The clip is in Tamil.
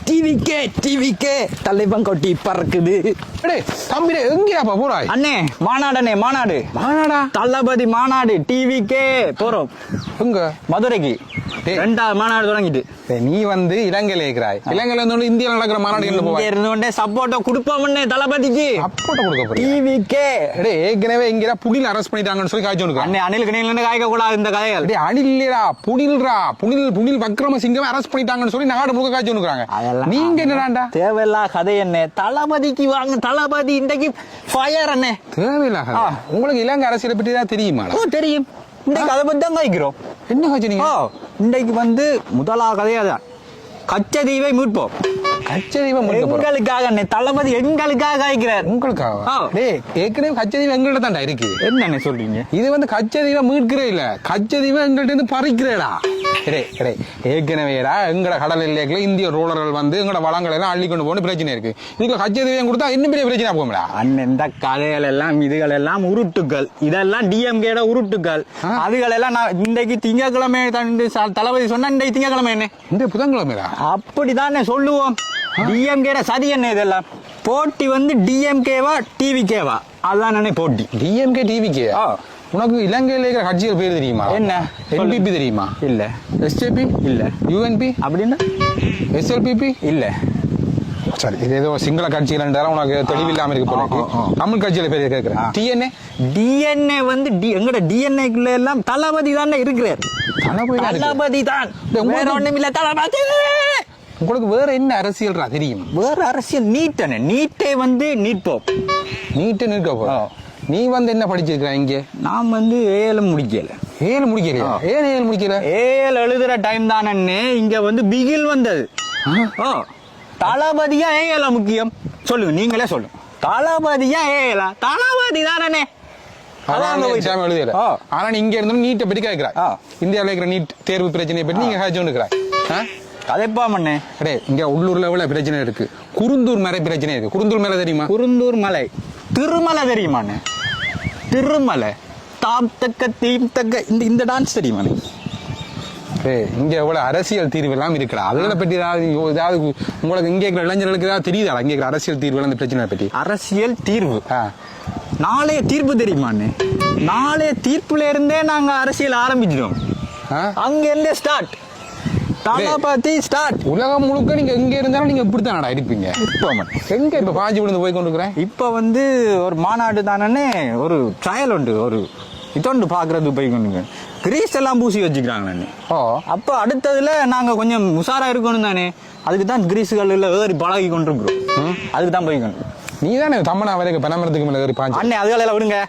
டிவிக்கே தலைவன் கொட்டி பறக்குது. தம்பி எங்கேயாப்பா போறாய்? அண்ணே மாநாடு தளபதி மாநாடு டிவிக்கே போறோம். எங்க? மதுரைக்கு 2வது மாநாடு தொடங்கிட்டு. நீ வந்து இலங்கையில இருக்கிறாய். இலங்கையில இருந்து இந்தியாவில் நடக்கிற மாநாடு என்ன போவாய்? இருந்து சப்போர்ட்ட கொடுப்போம்னே தளபதிக்கு. சப்போர்ட்ட கொடுக்க போறீங்க? டிவிக்கே ஏற்கனவே இங்க புனில் அரெஸ்ட் பண்ணிட்டாங்கன்னு சொல்லி காய்ச்சி கொடுக்க. அண்ணே அணில் காய்க்க கூடாது இந்த கதைகள். அணில் இல்லடா, புனில் விக்ரமசிங்கம் அரெஸ்ட் பண்ணிட்டாங்கன்னு சொல்லி நாடு முழுக்க காய்ச்சி கொடுக்குறாங்க. நீங்க என்னடா தேவையில்லா கதை? என்ன தளபதிக்கு வாங்க, தளபதி இன்றைக்கு ஃபயர். அண்ணே தேவையில்லா கதை. உங்களுக்கு இலங்கை அரசியலை பற்றி தான் தெரியுமா? தெரியும். இன்றைக்கு அதை பத்தி தான் காய்க்கிறோம். என்ன காய்ச்சினீங்க? இன்றைக்கு வந்து முதலாவது கதையாதான் கச்சதீவை மீட்போம். எங்களுக்காக தளபதி எங்களுக்காக காய்க்கிறார். உங்களுக்காக? ஏற்கனவே கச்சதீவு எங்கள்ட்ட தான்டா இருக்கு. என்ன சொல்றீங்க? இது வந்து கச்சதீவை மீட்கிறே இல்ல, கச்சதீவை எங்கள்ட்ட இருந்து பறிக்கிறேடா. ஏற்கனவேடா எங்கட கடல் எல்லைக்குள்ள இந்திய ரோலர்கள் வந்து எங்கட வளங்களை எல்லாம் அள்ளி கொண்டு போன பிரச்சனை இருக்கு. இதுல கச்சதீவையும் கொடுத்தா இன்னும் பெரிய பிரச்சனை போகும்டா. அண்ணன் இந்த கதைகள் எல்லாம் இதுகள் எல்லாம் உருட்டுக்கள். இதெல்லாம் டிஎம்கேட உருட்டுக்கள். அதுகள் எல்லாம் நான் இன்றைக்கு திங்கக்கிழமை தளபதி சொன்னா இன்றைக்கு திங்கக்கிழமை என்ன இந்த புதன்கிழமைடா அப்படிதான் சொல்லுவோம். டிஎம்கேட சதி என்ன இதெல்லாம் போட்டி வந்து டிஎம்கேவா டிவிகேவா? அதான் போட்டி டிஎம்கே டிவிகே. உனக்கு இலங்கையில் இருக்கிற கட்சிகள் பேர் தெரியுமா? என்ன? என்பிபி தெரியுமா? இல்ல. எஸ்ஜேபி இல்ல. யூஎன்பி அப்படின்னா? எஸ்எல்பிபி இல்ல. சரி, இது ஏதோ சிங்கள கட்சிகள் உனக்கு தெளிவில்லாம இருக்கு போல. தமிழ் கட்சியில பேர் கேட்கிறேன். டிஎன்ஏ வந்து எங்கட டிஎன்ஏக்குள்ள எல்லாம் தளபதி தானே இருக்கிறார். தளபதி தான், வேற ஒண்ணும் இல்ல. தளபதி. உங்களுக்கு வேற என்ன அரசியல்ரா தெரியும்? வேற அரசியல் நீட்டே வந்து நீட்போம். நீட்டை நீட்போம். நீ வந்து என்ன படிச்சிருக்க இங்க? நான் வந்து ஏழு முடிக்கல. ஏன் முடிக்கல? ஏழு எழுதுற டைம் தானே இங்க வந்து பிகில் வந்தது. தளபதியா ஏல முக்கியம்? சொல்லுங்க, நீங்களே சொல்லுங்க. தளபதியா ஏல? தளபதி தானே. ஆனா இங்க இருந்து நீட்டை பற்றி கேட்கிறாய். இந்தியாவில் இருக்கிற நீட் தேர்வு பிரச்சனையை பற்றி நீங்க கேட்கிறாய். கதைப்பா மண்ணே. இங்க உள்ளூர்ல எவ்வளவு பிரச்சனை இருக்கு. குருந்தூர் மலை பிரச்சனை இருக்கு. குருந்தூர் மலை தெரியுமா? குருந்தூர் மலை. திருமலை தெரியுமாண்ணே? திருமலை தாப்தக்க தீப்தக்க இந்த டான்ஸ் தெரியுமா? இங்க எவ்வளவு அரசியல் தீர்வு எல்லாம் இருக்கிறா. அதுகளை பற்றி ஏதாவது உங்களுக்கு இங்க இருக்கிற இளைஞர்களுக்கு ஏதாவது தெரியுதா? இங்க இருக்கிற அரசியல் தீர்வு அந்த பிரச்சனை பற்றி? அரசியல் தீர்வு நாளைய தீர்ப்பு தெரியுமாண்ணே? நாளைய தீர்ப்புல இருந்தே நாங்க அரசியல் ஆரம்பிச்சிடும். அங்க இருந்தே ஸ்டார்ட். தளபதி ஸ்டார்ட். உலகம் முழுக்க நீங்க எங்க இருந்தாலும் நீங்க இப்படித்தான் இருப்பீங்க. எங்க இப்ப பாஞ்சி விழுந்து போய் கொண்டிருக்கிறேன். இப்ப வந்து ஒரு மாநாடு தானே, ஒரு ட்ரையல் உண்டு, ஒரு இதொண்டு பாக்குறது போய் கொண்டு கிரீஸ் எல்லாம் பூசி வச்சுக்கிறாங்க. அப்ப அடுத்ததுல நாங்க கொஞ்சம் உஷாரா இருக்கணும் தானே. அதுக்கு தான் கிரீஸுகள் ஏறி பழகி கொண்டிருக்கிறோம். அதுக்கு தான் போய் கொண்டு. நீ தானே தம்மனா வரைக்கும் பணமரத்துக்கு மேல ஏறி பாஞ்சு. அண்ணே அதுகளெல்லாம் விடுங்க.